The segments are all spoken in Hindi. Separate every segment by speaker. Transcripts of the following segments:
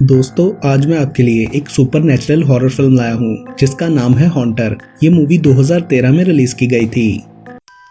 Speaker 1: दोस्तों, आज मैं आपके लिए एक सुपर नेचुरल हॉरर फिल्म लाया हूँ जिसका नाम है हॉन्टर। ये मूवी 2013 में रिलीज की गई थी।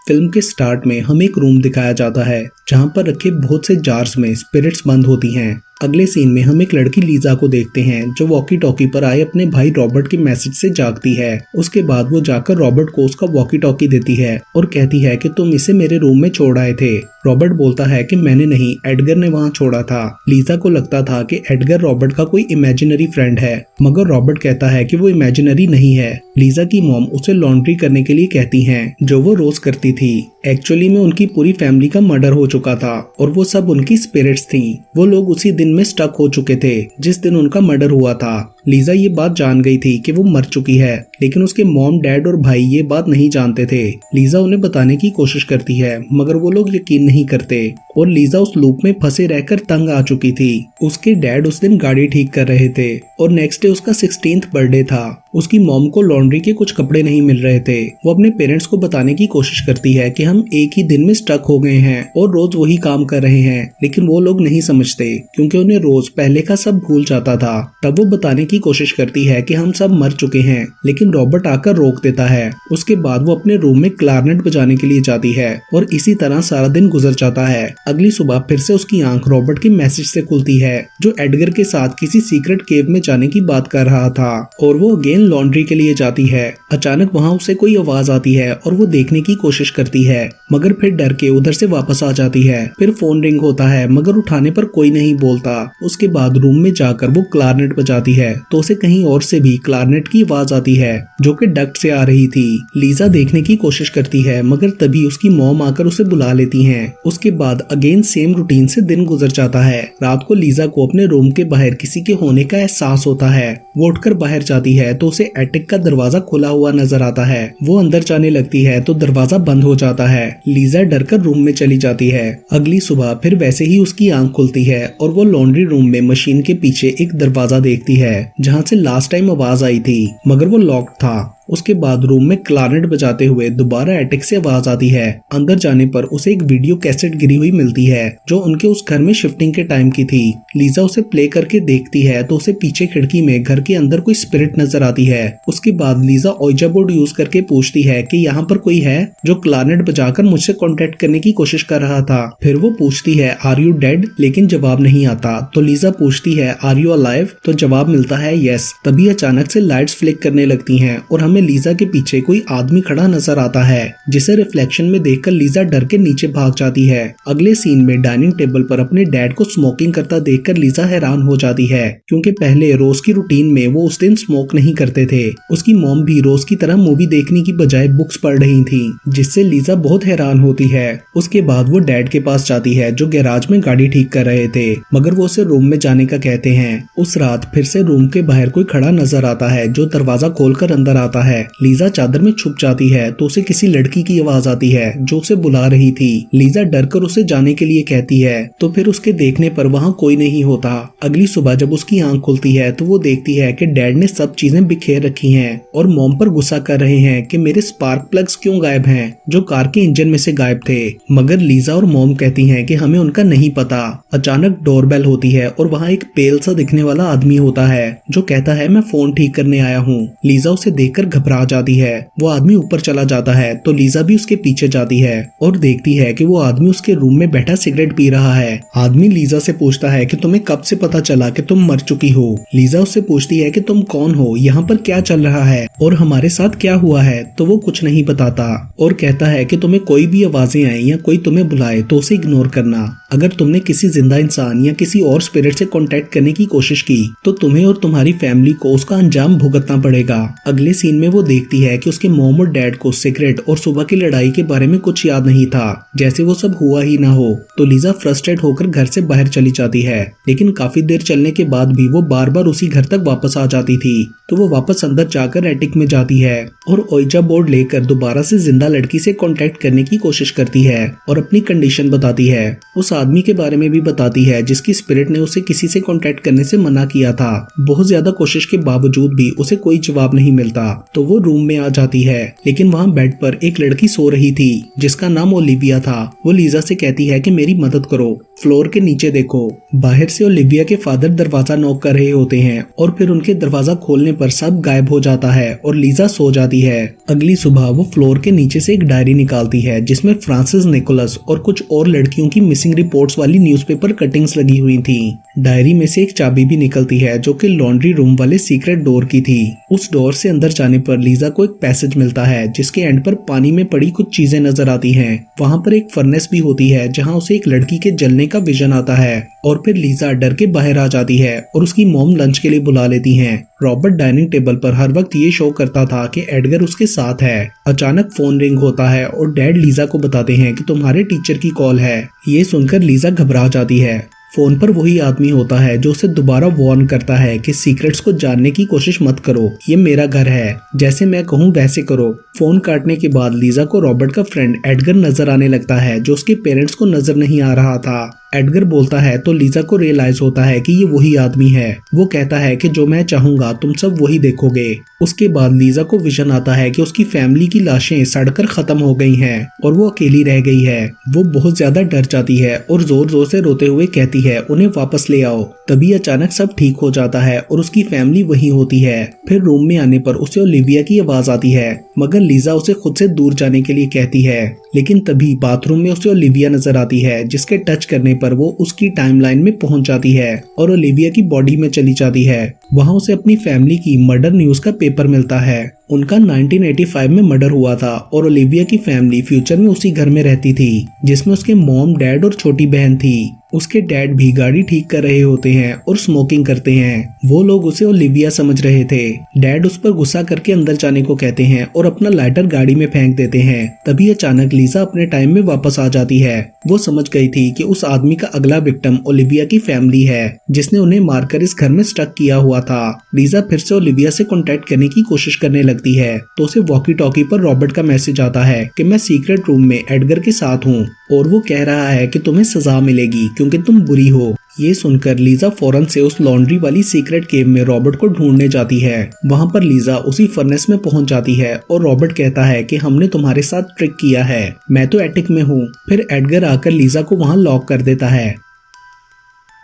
Speaker 1: फिल्म के स्टार्ट में हमें एक रूम दिखाया जाता है जहाँ पर रखे बहुत से जार्स में स्पिरिट्स बंद होती हैं। अगले सीन में हम एक लड़की लीजा को देखते हैं जो वॉकी टॉकी पर आए अपने भाई रॉबर्ट के मैसेज से जागती है। उसके बाद वो जाकर रॉबर्ट को उसका वॉकी टॉकी देती है और कहती है कि तुम इसे मेरे रूम में छोड़ आए थे। रॉबर्ट बोलता है कि मैंने नहीं, एडगर ने वहाँ छोड़ा था। लीजा को लगता था कि एडगर रॉबर्ट का कोई इमेजिनरी फ्रेंड है, मगर रॉबर्ट कहता है कि वो इमेजिनरी नहीं है। लीजा की मॉम उसे लॉन्ड्री करने के लिए कहती हैं, जो वो रोज करती थी। एक्चुअली में उनकी पूरी फैमिली का मर्डर हो चुका था और वो सब उनकी स्पिरिट्स थी। वो लोग उसी दिन में स्टक हो चुके थे जिस दिन उनका मर्डर हुआ था। लीजा ये बात जान गई थी कि वो मर चुकी है, लेकिन उसके मॉम, डैड और भाई ये बात नहीं जानते थे। लीजा उन्हें बताने की कोशिश करती है, मगर वो लोग यकीन नहीं करते और लीजा उस लूप में फंसे रहकर तंग आ चुकी थी। उसके डैड उस दिन गाड़ी ठीक कर रहे थे और नेक्स्ट डे उसका 16th बर्थडे था। उसकी मॉम को लॉन्ड्री के कुछ कपड़े नहीं मिल रहे थे। वो अपने पेरेंट्स को बताने की कोशिश करती है कि हम एक ही दिन में स्टक हो गए हैं और रोज वही काम कर रहे हैं, लेकिन वो लोग नहीं समझते क्योंकि उन्हें रोज पहले का सब भूल जाता था। तब वो बताने की कोशिश करती है कि हम सब मर चुके हैं, लेकिन रॉबर्ट आकर रोक देता है। उसके बाद वो अपने रूम में क्लारनेट बजाने के लिए जाती है और इसी तरह सारा दिन गुजर जाता है। अगली सुबह फिर से उसकी आंख रॉबर्ट के मैसेज से खुलती है जो एडगर के साथ किसी सीक्रेट केव में जाने की बात कर रहा था और वो अगेन लॉन्ड्री के लिए जाती है। अचानक वहाँ उसे कोई आवाज आती है और वो देखने की कोशिश करती है, मगर फिर डर के उधर से वापस आ जाती है। फिर फोन रिंग होता है, मगर उठाने पर कोई नहीं बोलता। उसके बाद रूम में जाकर वो क्लारनेट बजाती है तो उसे कहीं और से भी क्लारनेट की आवाज आती है जो कि डक्ट से आ रही थी। लीजा देखने की कोशिश करती है, मगर तभी उसकी मॉम आकर उसे बुला लेती हैं। उसके बाद अगेन सेम रूटीन से दिन गुजर जाता है। रात को लीजा को अपने रूम के बाहर किसी के होने का एहसास होता है। वो उठकर बाहर जाती है तो उसे एटिक का दरवाजा खुला हुआ नजर आता है। वो अंदर जाने लगती है तो दरवाजा बंद हो जाता है। लीजा डरकर रूम में चली जाती है। अगली सुबह फिर वैसे ही उसकी आंख खुलती है और वो लॉन्ड्री रूम में मशीन के पीछे एक दरवाजा देखती है जहाँ से लास्ट टाइम आवाज आई थी, मगर वो लॉक्ड था। उसके बाद रूम में क्लारनेट बजाते हुए दोबारा एटिक से आवाज आती है। अंदर जाने पर उसे एक वीडियो कैसेट गिरी हुई मिलती है जो उनके उस घर में शिफ्टिंग के टाइम की थी। लीजा उसे प्ले करके देखती है तो उसे पीछे खिड़की में घर के अंदर कोई स्पिरिट नजर आती है। उसके बाद लीजा ओइजा बोर्ड यूज करके पूछती है कि यहाँ पर कोई है जो क्लारनेट बजाकर मुझसे कॉन्टेक्ट करने की कोशिश कर रहा था। फिर वो पूछती है आर यू डेड, लेकिन जवाब नहीं आता। तो लीजा पूछती है आर यू अलाइव, तो जवाब मिलता है यस। तभी अचानक से लाइट्स फ्लिक करने लगती हैं और हमें लीजा के पीछे कोई आदमी खड़ा नजर आता है, जिसे रिफ्लेक्शन में देखकर लीजा डर के नीचे भाग जाती है। अगले सीन में डाइनिंग टेबल पर अपने डैड को स्मोकिंग करता देखकर लीजा हैरान हो जाती है, क्योंकि पहले रोज की रूटीन में वो उस दिन स्मोक नहीं करते थे। उसकी मॉम भी रोज की तरह मूवी देखने की बजाय बुक्स पढ़ रही थी, जिससे लीजा बहुत हैरान होती है। उसके बाद वो डैड के पास जाती है जो गैराज में गाड़ी ठीक कर रहे थे, मगर वो उसे रूम में जाने का कहते हैं। उस रात फिर से रूम के बाहर कोई खड़ा नजर आता है जो दरवाजा खोलकर अंदर आता है। लीजा चादर में छुप जाती है तो उसे किसी लड़की की आवाज आती है जो उसे बुला रही थी। लीजा डरकर उसे जाने के लिए कहती है तो फिर उसके देखने पर वहाँ कोई नहीं होता। अगली सुबह जब उसकी आंख खुलती है तो वो देखती है कि डैड ने सब चीजें बिखेर रखी हैं और मॉम पर गुस्सा कर रहे हैं कि मेरे स्पार्क प्लग्स क्यों गायब हैं, जो कार के इंजन में से गायब थे। मगर लीजा और मॉम कहती हैं कि हमें उनका नहीं पता। अचानक डोरबेल होती है और वहाँ एक पेल सा दिखने वाला आदमी होता है जो कहता है मैं फोन ठीक करने आया हूँ। लीजा उसे देखकर घबरा जाती है। वो आदमी ऊपर चला जाता है तो लीजा भी उसके पीछे जाती है और देखती है कि वो आदमी उसके रूम में बैठा सिगरेट पी रहा है। आदमी लीजा से पूछता है कि तुम्हें कब से पता चला कि तुम मर चुकी हो। लीजा उससे पूछती है कि तुम कौन हो, यहाँ पर क्या चल रहा है और हमारे साथ क्या हुआ है। तो वो कुछ नहीं बताता और कहता है कि तुम्हें कोई भी आवाजें आए या कोई तुम्हें बुलाए तो उसे इग्नोर करना। अगर तुमने किसी जिंदा इंसान या किसी और स्पिरिट से कांटेक्ट करने की कोशिश की तो तुम्हें और तुम्हारी फैमिली को उसका अंजाम भुगतना पड़ेगा। अगले सीन में वो देखती है कि उसके मॉम और डैड को सिगरेट और सुबह की लड़ाई के बारे में कुछ याद नहीं था, जैसे वो सब हुआ ही ना हो। तो लीजा फ्रस्ट्रेट होकर घर से बाहर चली जाती है, लेकिन काफी देर चलने के बाद भी वो बार बार उसी घर तक वापस आ जाती थी। तो वो वापस अंदर जाकर एटिक में जाती है और ओइजा बोर्ड लेकर दोबारा से जिंदा लड़की से कांटेक्ट करने की कोशिश करती है और अपनी कंडीशन बताती है। उस आदमी के बारे में भी बताती है जिसकी स्पिरिट ने उसे किसी से कांटेक्ट करने से मना किया था। बहुत ज्यादा कोशिश के बावजूद भी उसे कोई जवाब नहीं मिलता। तो वो रूम में आ जाती है, लेकिन वहाँ बेड पर एक लड़की सो रही थी जिसका नाम ओलिविया था। वो लीजा से कहती है कि मेरी मदद करो, फ्लोर के नीचे देखो। बाहर से ओलिविया के फादर दरवाजा नॉक कर रहे होते हैं और फिर उनके दरवाजा खोलने पर सब गायब हो जाता है और लीजा सो जाती है। अगली सुबह वो फ्लोर के नीचे से एक डायरी निकालती है जिसमें फ्रांसिस निकोलस और कुछ और लड़कियों की मिसिंग रिपोर्ट्स वाली न्यूज़पेपर कटिंग्स लगी हुई थी। डायरी में से एक चाबी भी निकलती है जो कि लॉन्ड्री रूम वाले सीक्रेट डोर की थी। उस डोर से अंदर जाने पर लीजा को एक पैसेज मिलता है जिसके एंड पर पानी में पड़ी कुछ चीजें नजर आती हैं। वहाँ पर एक फर्नेस भी होती है जहाँ उसे एक लड़की के जलने का विजन आता है और फिर लीजा डर के बाहर आ जाती है और उसकी मॉम लंच के लिए बुला लेती हैं। रॉबर्ट डाइनिंग टेबल पर हर वक्त ये शो करता था कि एडगर उसके साथ है। अचानक फोन रिंग होता है और डैड लीजा को बताते हैं कि तुम्हारे टीचर की कॉल है। ये सुनकर लीजा घबरा जाती है। फोन पर वही आदमी होता है जो उसे दोबारा वार्न करता है कि सीक्रेट्स को जानने की कोशिश मत करो, ये मेरा घर है, जैसे मैं कहूँ वैसे करो। फोन काटने के बाद लीजा को रॉबर्ट का फ्रेंड एडगर नजर आने लगता है जो उसके पेरेंट्स को नजर नहीं आ रहा था। एडगर बोलता है तो लीजा को रियलाइज होता है कि ये वही आदमी है। वो कहता है कि जो मैं चाहूंगा तुम सब वही देखोगे। उसके बाद लीजा को विजन आता है कि उसकी फैमिली की लाशें सड़कर खत्म हो गई हैं और वो अकेली रह गई है। वो बहुत ज्यादा डर जाती है और जोर जोर से रोते हुए कहती है उन्हें वापस ले आओ। तभी अचानक सब ठीक हो जाता है और उसकी फैमिली वही होती है। फिर रूम में आने पर उसे ओलिविया की आवाज आती है मगर लीजा उसे खुद से दूर जाने के लिए कहती है। लेकिन तभी बाथरूम में उसे ओलिविया नजर आती है जिसके टच करने पर वो उसकी टाइमलाइन में पहुंच जाती है और ओलिविया की बॉडी में चली जाती है। वहां उसे अपनी फैमिली की मर्डर न्यूज का पेपर मिलता है। उनका 1985 में मर्डर हुआ था और ओलिविया की फैमिली फ्यूचर में उसी घर में रहती थी जिसमें उसके मॉम, डैड और छोटी बहन थी। उसके डैड भी गाड़ी ठीक कर रहे होते हैं और स्मोकिंग करते हैं। वो लोग उसे ओलिविया समझ रहे थे। डैड उस पर गुस्सा करके अंदर जाने को कहते हैं और अपना लाइटर गाड़ी में फेंक देते हैं। तभी अचानक लीजा अपने टाइम में वापस आ जाती है। वो समझ गई थी कि उस आदमी का अगला विक्टिम ओलिविया की फैमिली है जिसने उन्हें मारकर इस घर में स्टक किया हुआ था। लीजा फिर से ओलिविया से कॉन्टेक्ट करने की कोशिश करने लगती है तो उसे वॉकी टॉकी पर रॉबर्ट का मैसेज आता है कि मैं सीक्रेट रूम में एडगर के साथ हूँ और वो कह रहा है कि तुम्हें सजा मिलेगी क्योंकि तुम बुरी हो। ये सुनकर लीजा फौरन से उस लॉन्ड्री वाली सीक्रेट केव में रॉबर्ट को ढूंढने जाती है। वहाँ पर लीजा उसी फर्नेस में पहुँच जाती है और रॉबर्ट कहता है कि हमने तुम्हारे साथ ट्रिक किया है, मैं तो एटिक में हूँ। फिर एडगर आकर लीजा को वहाँ लॉक कर देता है।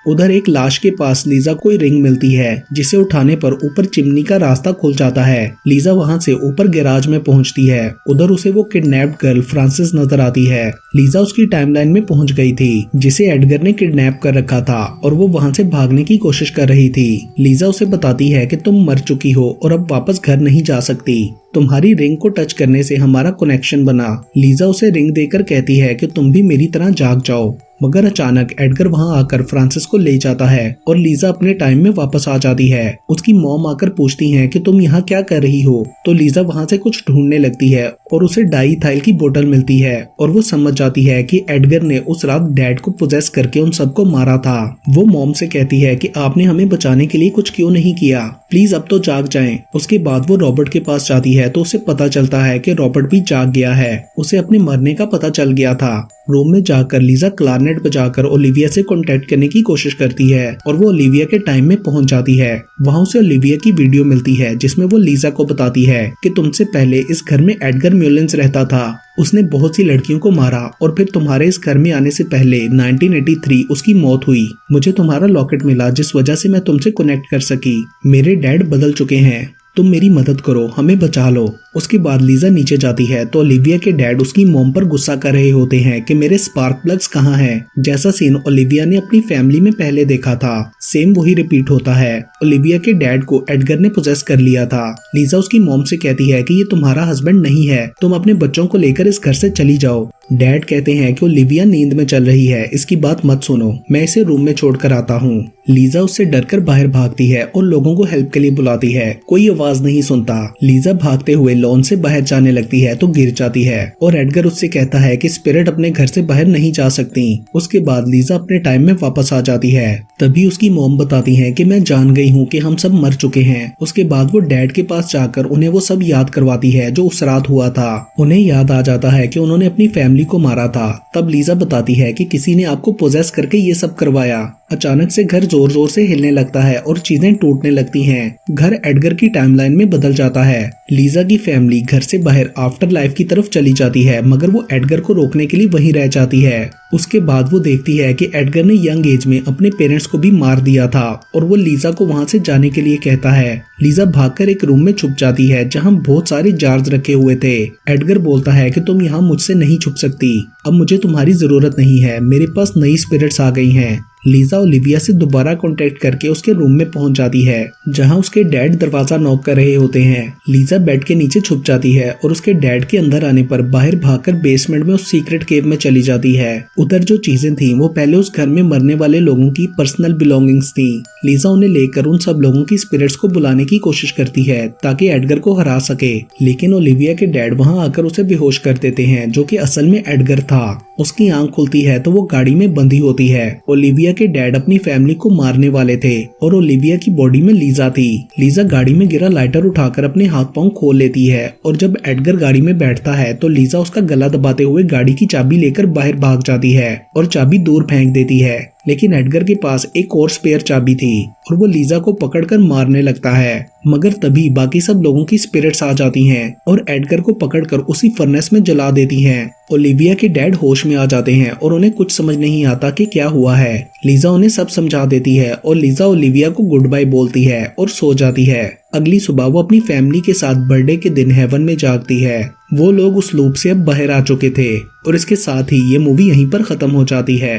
Speaker 1: उधर एक लाश के पास लीजा को रिंग मिलती है जिसे उठाने पर ऊपर चिमनी का रास्ता खुल जाता है। लीजा वहां से ऊपर गैराज में पहुंचती है। उधर उसे वो किडनैप्ड गर्ल फ्रांसिस नजर आती है। लीजा उसकी टाइमलाइन में पहुंच गई थी जिसे एडगर ने किडनैप कर रखा था और वो वहां से भागने की कोशिश कर रही थी। लीजा उसे बताती है कि तुम मर चुकी हो और अब वापस घर नहीं जा सकती। तुम्हारी रिंग को टच करने से हमारा कनेक्शन बना। लीजा उसे रिंग देकर कहती है कि तुम भी मेरी तरह जाग जाओ। मगर अचानक एडगर वहां आकर फ्रांसिस को ले जाता है और लीजा अपने टाइम में वापस आ जाती है। उसकी मॉम आकर पूछती हैं कि तुम यहाँ क्या कर रही हो, तो लीजा वहां से कुछ ढूंढने लगती है और उसे डाईथाइल की बोतल मिलती है और वो समझ जाती है कि एडगर ने उस रात डैड को पोजेस करके उन सबको मारा था। वो मॉम से कहती है कि आपने हमें बचाने के लिए कुछ क्यों नहीं किया, प्लीज अब तो जाग जाएं। उसके बाद वो रॉबर्ट के पास जाती है तो उसे पता चलता है कि रॉबर्ट भी जाग गया है। उसे अपने मरने का पता चल गया था। रूम में जाकर लीजा क्लारनेट बजाकर ओलिविया से कांटेक्ट करने की कोशिश करती है और वो ओलिविया के टाइम में पहुंच जाती है। वहां उसे ओलिविया की वीडियो मिलती है जिसमें वो लीजा को बताती है कि तुमसे पहले इस घर में एडगर म्यूलेंस रहता था। उसने बहुत सी लड़कियों को मारा और फिर तुम्हारे इस घर में आने से पहले 1983 उसकी मौत हुई। मुझे तुम्हारा लॉकेट मिला जिस वजह से मैं तुमसे कनेक्ट कर सकी। मेरे डैड बदल चुके हैं, तुम मेरी मदद करो, हमें बचा लो। उसके बाद लीजा नीचे जाती है तो ओलिविया के डैड उसकी मॉम पर गुस्सा कर रहे होते हैं कि मेरे स्पार्क प्लग्स कहाँ हैं, जैसा सीन ओलिविया ने अपनी फैमिली में पहले देखा था। सेम वही रिपीट होता है। ओलिविया के डैड को एडगर ने पोजेस कर लिया था। लीजा उसकी मॉम से कहती है कि ये तुम्हारा हस्बैंड नहीं है, तुम अपने बच्चों को लेकर इस घर से चली जाओ। डैड कहते हैं कि ओलिविया नींद में चल रही है, इसकी बात मत सुनो, मैं इसे रूम में छोड़कर आता हूँ। लीजा उससे डरकर बाहर भागती है और लोगों को हेल्प के लिए बुलाती है। कोई आवाज नहीं सुनता। लीजा भागते हुए लॉन से बाहर जाने लगती है तो गिर जाती है और एडगर उससे कहता है कि स्पिरिट अपने घर से बाहर नहीं जा सकती। उसके बाद लीजा अपने टाइम में वापस आ जाती है। तभी उसकी मॉम बताती है कि मैं जान गई हूँ कि हम सब मर चुके हैं। उसके बाद वो डैड के पास जाकर उन्हें वो सब याद करवाती है जो उस रात हुआ था। उन्हें याद आ जाता है कि उन्होंने अपनी फैमिली को मारा था। तब लीजा बताती है कि किसी ने आपको पोजेस करके ये सब करवाया। अचानक से घर जोर जोर से हिलने लगता है और चीजें टूटने लगती हैं। घर एडगर की टाइमलाइन में बदल जाता है। लीजा की फैमिली घर से बाहर आफ्टर लाइफ की तरफ चली जाती है, मगर वो एडगर को रोकने के लिए वहीं रह जाती है। उसके बाद वो देखती है कि एडगर ने यंग एज में अपने पेरेंट्स को भी मार दिया था और वो लीजा को वहां से जाने के लिए कहता है। लीजा भागकर एक रूम में छुप जाती है जहां बहुत सारे जार्स रखे हुए थे। एडगर बोलता है कि तुम यहाँ मुझसे नहीं छुप सकती, अब मुझे तुम्हारी जरूरत नहीं है, मेरे पास नई स्पिरिट्स आ गई हैं। लीजा ओलिविया से दोबारा कांटेक्ट करके उसके रूम में पहुंच जाती है जहां उसके डैड दरवाजा नॉक कर रहे होते हैं। लीजा बेड के नीचे छुप जाती है और उसके डैड के अंदर आने पर बाहर भागकर बेसमेंट में उस सीक्रेट केव में चली जाती है। उधर जो चीजें थी वो पहले उस घर में मरने वाले लोगों की पर्सनल बिलोंगिंग्स थी। लीजा उन्हें लेकर उन सब लोगों की स्पिरिट्स को बुलाने की कोशिश करती है ताकि एडगर को हरा सके, लेकिन ओलिविया के डैड वहां आकर उसे बेहोश कर देते हैं, जो कि असल में एडगर था। उसकी आंख खुलती है तो वो गाड़ी में बंधी होती है। ओलिविया के डैड अपनी फैमिली को मारने वाले थे और ओलिविया की बॉडी में लीजा थी। लीजा गाड़ी में गिरा लाइटर उठाकर अपने हाथ पांव खोल लेती है और जब एडगर गाड़ी में बैठता है तो लीजा उसका गला दबाते हुए गाड़ी की चाबी लेकर बाहर भाग जाती है और चाबी दूर फेंक देती है। लेकिन एडगर के पास एक और स्पेयर चाबी थी और वो लीजा को पकड़कर मारने लगता है, मगर तभी बाकी सब लोगों की स्पिरिट्स आ जाती हैं और एडगर को पकड़कर उसी फर्नेस में जला देती हैं। ओलिविया के डैड होश में आ जाते हैं और उन्हें कुछ समझ नहीं आता कि क्या हुआ है। लीजा उन्हें सब समझा देती है और लीजा ओलिविया को गुड बाय बोलती है और सो जाती है। अगली सुबह वो अपनी फैमिली के साथ बर्थडे के दिन हेवन में जागती है। वो लोग उस लूप से अब बाहर आ चुके थे और इसके साथ ही ये मूवी यहीं पर खत्म हो जाती है।